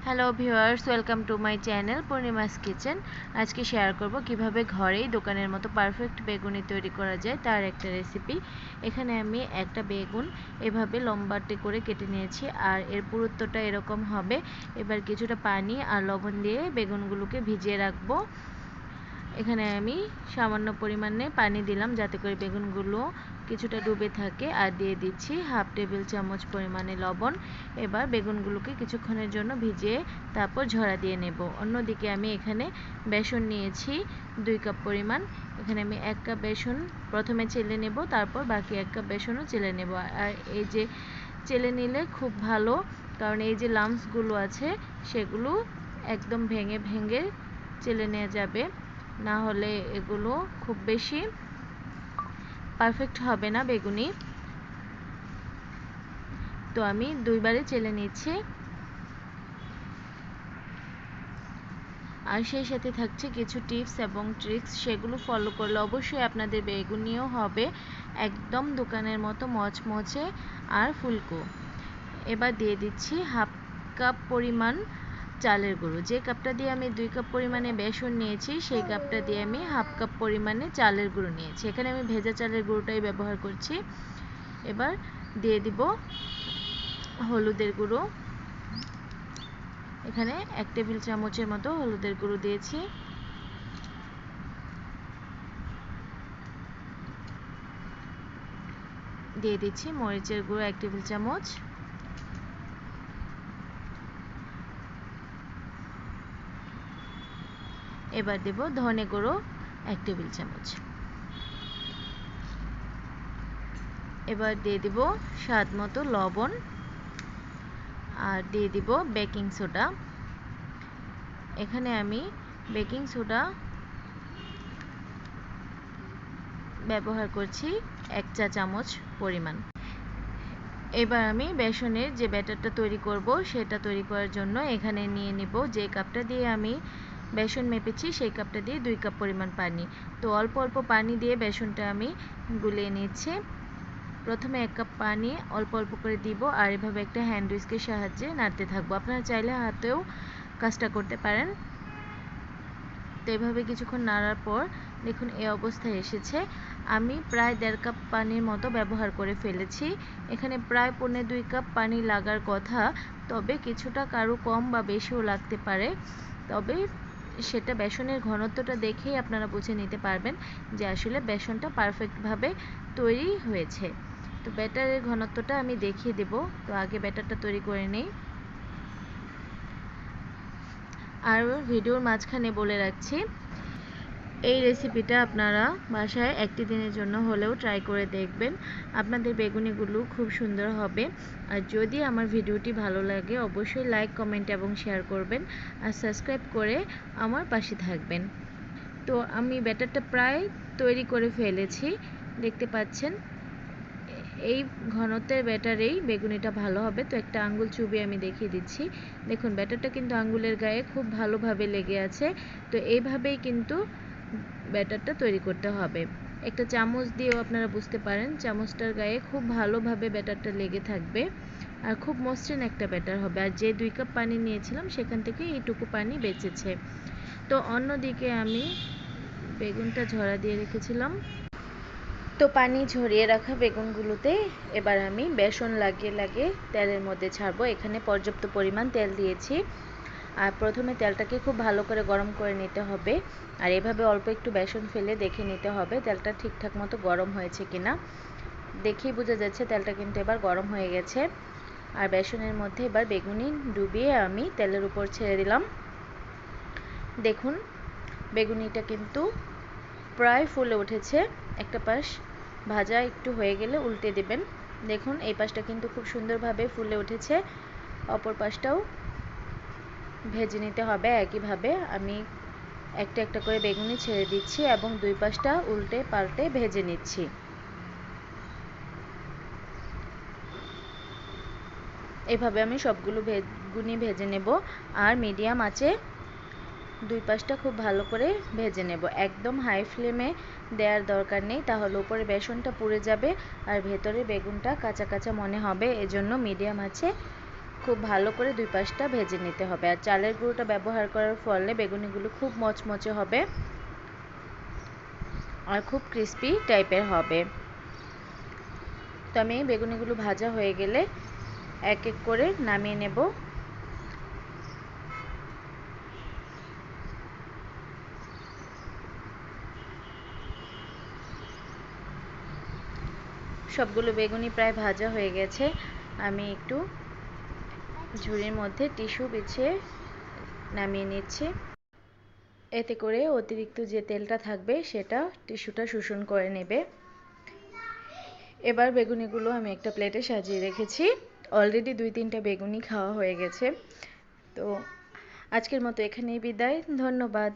Hello viewers, welcome to my channel Purnima's kitchen. আজকে share করব কিভাবে ঘরেই দোকানের মতো পারফেক্ট বেগুনি তৈরি করা যায় তার একটা রেসিপি। এখানে আমি একটা বেগুন এভাবে লম্বাটে করে কেটে নিয়েছি আর এর পুরুত্বটা এরকম হবে। এবার কিছুটা পানি আর লবণ দিয়ে বেগুনগুলোকে ভিজিয়ে রাখবো। এখানে আমি সামান্য পরিমাণে পানি দিলাম যাতে করে বেগুনগুলো কিছুটা ডুবে থাকে, আর দিয়ে দিচ্ছি হাফ টেবিল চামচ পরিমাণে লবণ। এবার বেগুনগুলোকে কিছুক্ষণের জন্য ভিজিয়ে তারপর ঝরা দিয়ে নেব। অন্যদিকে আমি এখানে বেসন নিয়েছি 2 কাপ পরিমাণ। এখানে আমি 1 কাপ বেসন প্রথমে চেলে নেব, তারপর বাকি 1 কাপ বেসনও চেলে নেব। আর এই যে চেলে নিলে খুব ভালো, কারণ এই যে লাম্পসগুলো আছে সেগুলো একদম ভেঙে ভেঙে চেলে নেওয়া যাবে, না হলে এগুলো খুব বেশি পারফেক্ট হবে না বেগুনি। তো আমি 2 বারে চেলে নিচ্ছি। আর সেই সাথে থাকছে কিছু টিপস এবং ট্রিক্স, সেগুলো ফলো করলে অবশ্যই আপনাদের বেগুনিও হবে একদম দোকানের মতো মচমচে আর ফুলকো। এবার দিয়ে দিচ্ছি হাফ কাপ পরিমাণ চালের গুঁড়ো। যে কাপটা দিয়ে আমি 2 কাপ পরিমাণে বেসন নিয়েছি সেই কাপটা দিয়ে আমি হাফ কাপ পরিমাণে চালের গুঁড়ো নিয়েছি। এখানে আমি ভেজা চালের গুঁড়োটাই ব্যবহার করছি। এবার দিয়ে দিব হলুদের গুঁড়ো। এখানে 1 টেবিল চামচের মতো হলুদের গুঁড়ো দিয়েছি। দিয়ে দিচ্ছি মরিচের গুঁড়ো 1 টেবিল চামচ। এবার দেব ধনে গুঁড়ো 1 টেবিল চামচ। এবার দিয়ে দিব স্বাদ মতো লবণ, আর দিয়ে দিব বেকিং সোডা। এখানে আমি বেকিং সোডা ব্যবহার করছি 1 চা চামচ পরিমাণ। এবার আমি বেসনের যে ব্যাটারটা তৈরি করব সেটা তৈরি করার জন্য এখানে নিয়ে নিব যে কাপটা দিয়ে আমি বেসন মেপেছি সেই কাপটা দিয়ে 2 কাপ পরিমাণ পানি। তো অল্প অল্প পানি দিয়ে বেসনটা আমি গুলিয়ে নিচ্ছি। প্রথমে 1 কাপ পানি অল্প অল্প করে দিব আর এভাবে একটা হ্যান্ড হুইস্কের সাহায্যে নাড়তে থাকবো। আপনারা চাইলে হাতেও কাজটা করতে পারেন। তো এভাবে কিছুক্ষণ নাড়ার পর দেখুন এই অবস্থায় এসেছে। আমি প্রায় 1.5 কাপ পানির মতো ব্যবহার করে ফেলেছি। এখানে প্রায় 2.25 কাপ পানি লাগার কথা, তবে কিছুটা কারো কম বা বেশিও লাগতে পারে। তবে সেটা বেসনের ঘনত্বটা দেখেই আপনারা বুঝে নিতে পারবেন যে আসলে বেসনটা পারফেক্টভাবে তৈরি হয়েছে। তো ব্যাটারের ঘনত্বটা আমি দেখিয়ে দেব। তো আগে ব্যাটারটা তৈরি করে নেই। আর ভিডিওর মাঝখানে বলে রাখছি, এই রেসিপিটা আপনারা বাসায় একটি দিনের জন্য হলেও ট্রাই করে দেখবেন। আপনাদের বেগুনিগুলো খুব সুন্দর হবে। আর যদি আমার ভিডিওটি ভালো লাগে অবশ্যই লাইক, কমেন্ট এবং শেয়ার করবেন, আর সাবস্ক্রাইব করে আমার পাশে থাকবেন। তো আমি ব্যাটারটা প্রায় তৈরি করে ফেলেছি, দেখতে পাচ্ছেন। এই ঘনত্বের ব্যাটারেই বেগুনিটা ভালো হবে। তো একটা আঙ্গুল চুবিয়ে আমি দেখিয়ে দিচ্ছি। দেখুন ব্যাটারটা কিন্তু আঙ্গুলের গায়ে খুব ভালোভাবে লেগে আছে। তো এইভাবেই কিন্তু ব্যাটারটা তৈরি করতে হবে। একটা চামচ দিয়েও আপনারা বুঝতে পারেন চামচটার গায়ে খুব ভালোভাবে ব্যাটারটা লেগে থাকবে, আর খুব মসৃণ একটা ব্যাটার হবে। আর যে 2 কাপ পানি নিয়েছিলাম সেখান থেকে এইটুকু পানি বেঁচেছে। তো অন্যদিকে আমি বেগুনটা ঝরা দিয়ে রেখেছিলাম। তো পানি ঝরিয়ে রাখা বেগুনগুলোতে এবার আমি বেসন লাগিয়ে লাগিয়ে তেলের মধ্যে ছাড়বো। এখানে পর্যাপ্ত পরিমাণ তেল দিয়েছি। আর প্রথমে তেলটাকে খুব ভালো করে গরম করে নিতে হবে, আর এভাবে অল্প একটু বেসন ফেলে দেখে নিতে হবে তেলটা ঠিকঠাক মতো গরম হয়েছে কিনা। দেখেই বোঝা যাচ্ছে তেলটা কিন্তু এবার গরম হয়ে গেছে। আর বেসনের মধ্যে এবার বেগুনি ডুবিয়ে আমি তেলের উপর ছেড়ে দিলাম। দেখুন বেগুনিটা কিন্তু প্রায় ফুলে উঠেছে। একটা পাশ ভাজা একটু হয়ে গেলে উল্টে দেবেন। দেখুন এই পাশটা কিন্তু খুব সুন্দরভাবে ফুলে উঠেছে। অপর পাশটাও ভেজে নিতে হবে একইভাবে। আমি একটা একটা করে বেগুনি ছেড়ে দিচ্ছি এবং 2 পাশটা উল্টে পাল্টে ভেজে নিচ্ছি। এভাবে আমি সবগুলো বেগুনি ভেজে নেব, আর মিডিয়াম আঁচে 2 পাশটা খুব ভালো করে ভেজে নেব। একদম হাই ফ্লেমে দেওয়ার দরকার নেই, তাহলে উপরে বেসনটা পুড়ে যাবে আর ভেতরে বেগুনটা কাঁচা কাঁচা মনে হবে। এজন্য মিডিয়াম আঁচে খুব ভালো করে দুই পাশটা ভেজে নিতে হবে। আর চালের গুঁড়োটা ব্যবহার করার ফলে বেগুনিগুলো খুব মচমচে হবে আর খুব ক্রিস্পি টাইপের হবে। তো আমি বেগুনিগুলো ভাজা হয়ে গেলে এক এক করে নামিয়ে নেব। সবগুলো বেগুনি প্রায় ভাজা হয়ে গেছে। আমি একটু ঝুড়ির মধ্যে টিস্যু বিছিয়ে নামিয়ে নিচ্ছি। এতে করে অতিরিক্ত যে তেলটা থাকবে সেটা টিস্যুটা শোষণ করে নেবে। এবার বেগুনিগুলো আমি একটা প্লেটে সাজিয়ে রেখেছি। অলরেডি 2-3টা বেগুনি খাওয়া হয়ে গেছে। তো আজকের মতো এখানেই বিদায়। ধন্যবাদ।